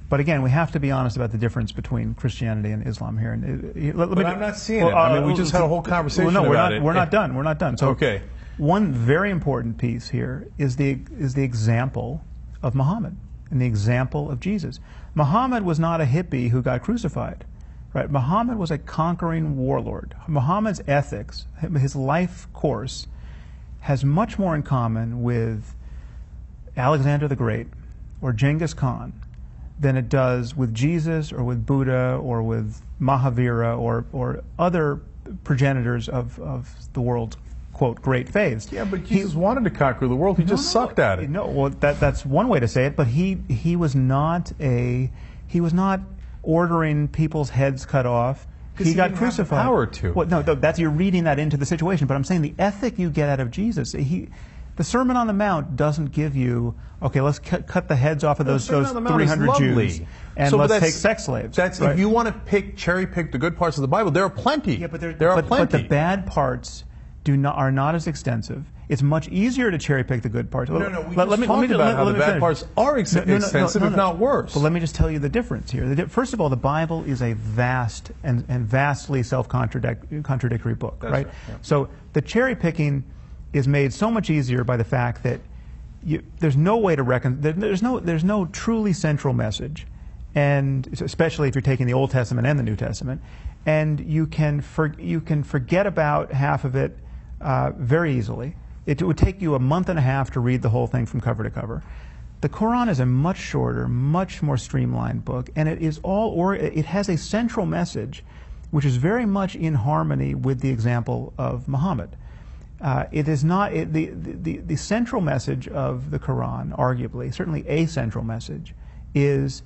But again, we have to be honest about the difference between Christianity and Islam here. But I'm not seeing it. I mean, we just had a whole conversation about it. We're not done. We're not done. So okay. One very important piece here is the example of Muhammad and the example of Jesus. Muhammad was not a hippie who got crucified. Right? Muhammad was a conquering warlord. Muhammad's ethics, his life course, has much more in common with Alexander the Great or Genghis Khan than it does with Jesus or with Buddha or with Mahavira or other progenitors of the world's, quote, great faiths. Yeah, but Jesus wanted to conquer the world. He just sucked at it. No, well, that's one way to say it, but he was not ordering people's heads cut off. He got crucified. Have the power to. Well, no, you're reading that into the situation. But I'm saying the ethic you get out of Jesus. The Sermon on the Mount doesn't give you, okay, let's cut the heads off of those 300 Jews and let's take sex slaves. That's right? If you want to cherry pick the good parts of the Bible, there are plenty. Yeah, but there are plenty. But the bad parts are not as extensive. It's much easier to cherry pick the good parts. No, we talked about how the bad parts are extensive, if not worse. But let me just tell you the difference here. First of all, the Bible is a vast and vastly self-contradictory book, right? Yeah. So the cherry picking is made so much easier by the fact that there's no way to there's no truly central message, and especially if you're taking the Old Testament and the New Testament, and you can forget about half of it very easily. It would take you a month and a half to read the whole thing from cover to cover. The Quran is a much shorter, much more streamlined book, and it has a central message which is very much in harmony with the example of Muhammad. It is not the central message of the Quran, arguably, certainly a central message, is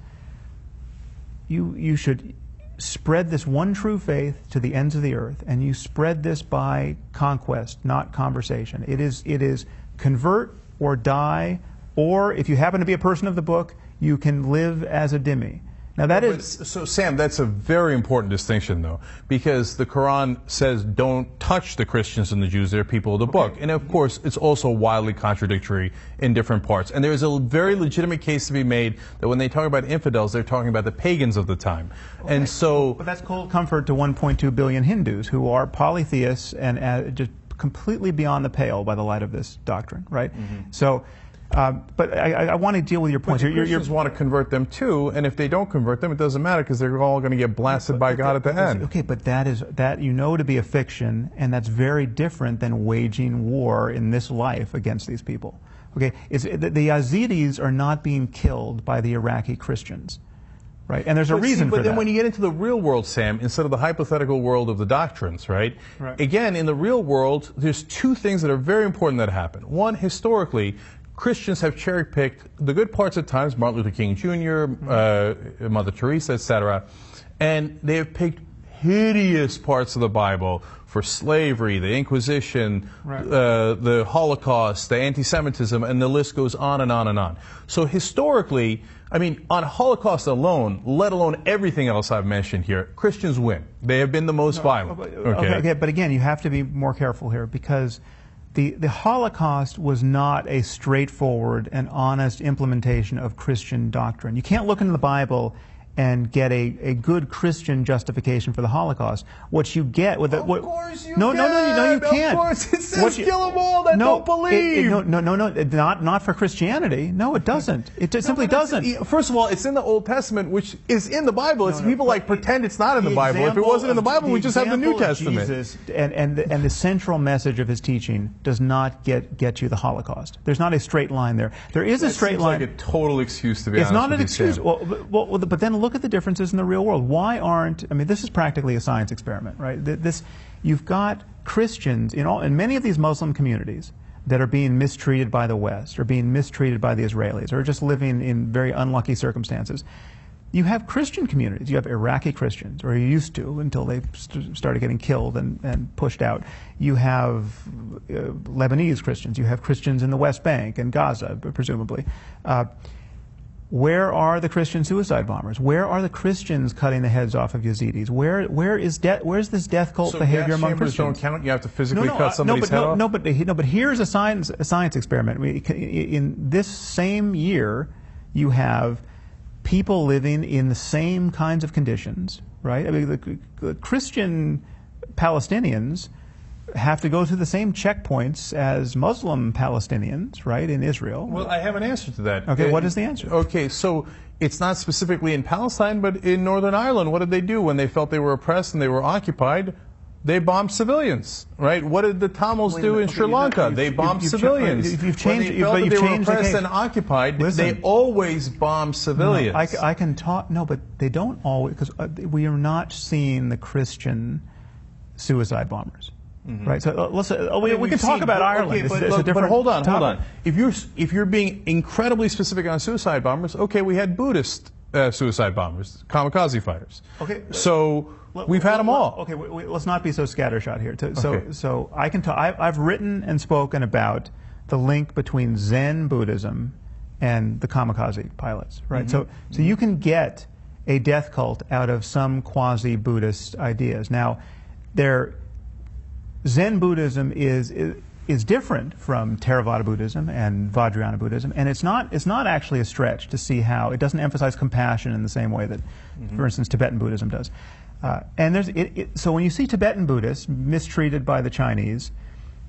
you should spread this one true faith to the ends of the earth, and you spread this by conquest, not conversation. It is convert or die, or if you happen to be a person of the book, you can live as a dhimmi. Now So Sam, that's a very important distinction, though, because the Quran says don't touch the Christians and the Jews, they're people of the book. And of course, it's also wildly contradictory in different parts. And there's a very legitimate case to be made that when they talk about infidels, they're talking about the pagans of the time. Okay. And so... But that's cold comfort to 1.2 billion Hindus who are polytheists and just completely beyond the pale by the light of this doctrine, right? Mm-hmm. So... but I want to deal with your points. Christians want to convert them too, and if they don't convert them, it doesn't matter because they're all going to get blasted by God at the end. Okay, but that you know to be a fiction, and that's very different than waging war in this life against these people. Okay, the Yazidis are not being killed by the Iraqi Christians, right? And there's a reason for that. But then when you get into the real world, Sam, instead of the hypothetical world of the doctrines, right? Again, in the real world, there's two things that are very important that happen. One, historically, Christians have cherry-picked the good parts at times, Martin Luther King Jr., Mother Teresa, etc., and they have picked hideous parts of the Bible for slavery, the Inquisition, the Holocaust, the anti-Semitism, and the list goes on and on and on. So historically, I mean, on Holocaust alone, let alone everything else I've mentioned here, Christians win. They have been the most violent. Okay, but again, you have to be more careful here because the Holocaust was not a straightforward and honest implementation of Christian doctrine. You can't look into the Bible and get a good Christian justification for the Holocaust. What you get with Of course you no, you can't. Of course, it says kill them all that don't believe. Not for Christianity. No, it doesn't. It simply doesn't. First of all, it's in the Old Testament, which is in the Bible. People pretend it's not in the Bible. If it wasn't in the Bible, we just have the New Testament. Jesus and the central message of his teaching does not get you the Holocaust. There's not a straight line there. There is a straight line. It's like a total excuse to be honest. It's not an with excuse. Sam. Well, but then look at the differences in the real world. Why aren't, I mean, this is practically a science experiment, right? You've got Christians in many of these Muslim communities that are being mistreated by the West, or being mistreated by the Israelis, or just living in very unlucky circumstances. You have Christian communities. You have Iraqi Christians, or you used to until they started getting killed and pushed out. You have Lebanese Christians. You have Christians in the West Bank and Gaza, presumably. Where are the Christian suicide bombers? Where are the Christians cutting the heads off of Yazidis? Where's this death cult behavior among Christians? So gas chambers don't count? You have to physically cut somebody's head off? No, but here's a science experiment. In this same year, you have people living in the same kinds of conditions, right? I mean, the Christian Palestinians have to go through the same checkpoints as Muslim Palestinians, right, in Israel. Well, I have an answer to that. Okay, what is the answer? Okay, so it's not specifically in Palestine, but in Northern Ireland. What did they do when they felt they were oppressed and they were occupied? They bombed civilians, right? What did the Tamils do in Sri Lanka? They bombed civilians. You've changed, when they felt that they were oppressed the and occupied, Listen, they always bombed civilians. No, I can talk, no, but they don't always, because we are not seeing the Christian suicide bombers. Mm-hmm. Right, so we can talk about Ireland. Okay, but hold on. If you're being incredibly specific on suicide bombers, okay, we had Buddhist suicide bombers, kamikaze fighters. Okay, so we've had them all. Okay, let's not be so scattershot here. So I can talk. I've written and spoken about the link between Zen Buddhism and the kamikaze pilots. Right, so you can get a death cult out of some quasi-Buddhist ideas. Now, Zen Buddhism is different from Theravada Buddhism and Vajrayana Buddhism, and it's not actually a stretch to see how it doesn't emphasize compassion in the same way that, for instance, Tibetan Buddhism does. So when you see Tibetan Buddhists mistreated by the Chinese,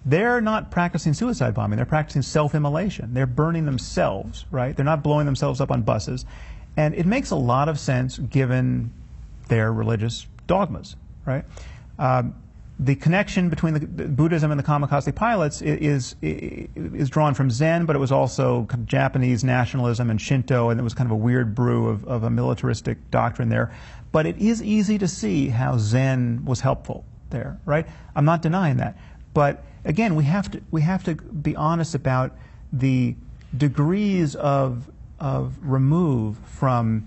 they're not practicing suicide bombing. They're practicing self-immolation. They're burning themselves, right? They're not blowing themselves up on buses, and it makes a lot of sense given their religious dogmas, right? The connection between the Buddhism and the kamikaze pilots is drawn from Zen, but it was also Japanese nationalism and Shinto, and it was kind of a weird brew of a militaristic doctrine there. But it is easy to see how Zen was helpful there, right? I'm not denying that. But again, we have to be honest about the degrees of remove from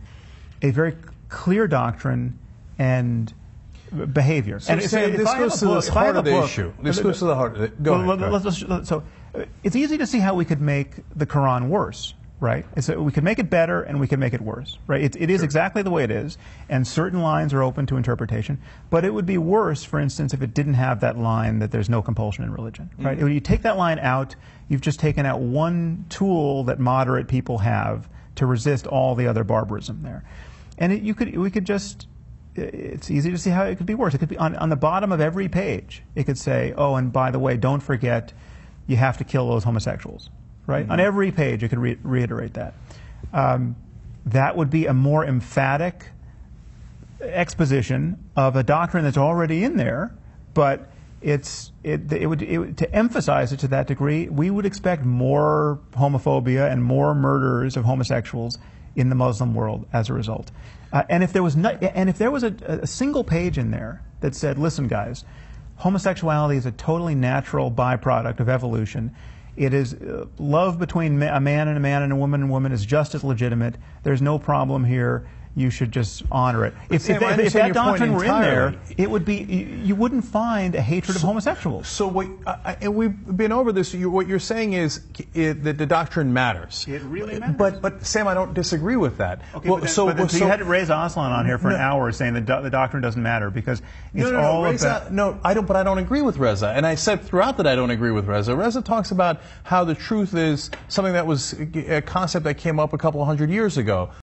a very clear doctrine and behavior. So, this goes to the heart of the issue. This goes to the heart of it. Go ahead. So it's easy to see how we could make the Quran worse, right? We could make it better and we could make it worse, right? It is exactly the way it is, and certain lines are open to interpretation, but it would be worse, for instance, if it didn't have that line that there's no compulsion in religion, right? When you take that line out, you've just taken out one tool that moderate people have to resist all the other barbarism there. And it's easy to see how it could be worse. It could be on the bottom of every page. It could say, oh, and by the way, don't forget, you have to kill those homosexuals, right? On every page, it could reiterate that. That would be a more emphatic exposition of a doctrine that's already in there, but to emphasize it to that degree, we would expect more homophobia and more murders of homosexuals in the Muslim world as a result. And if there was a single page in there that said, listen, guys, homosexuality is a totally natural byproduct of evolution. It is love between a man and a woman is just as legitimate. There's no problem here. You should just honor it. If that doctrine were in there, it would be, you wouldn't find a hatred of homosexuals. So and we've been over this. What you're saying is that the doctrine matters. It really matters. But Sam, I don't disagree with that. Okay, so you had Reza Aslan on here for an hour saying that the doctrine doesn't matter because it's all about... No, I don't. But I don't agree with Reza. And I said throughout that I don't agree with Reza. Reza talks about how the truth is something that was a concept that came up a couple 100 years ago.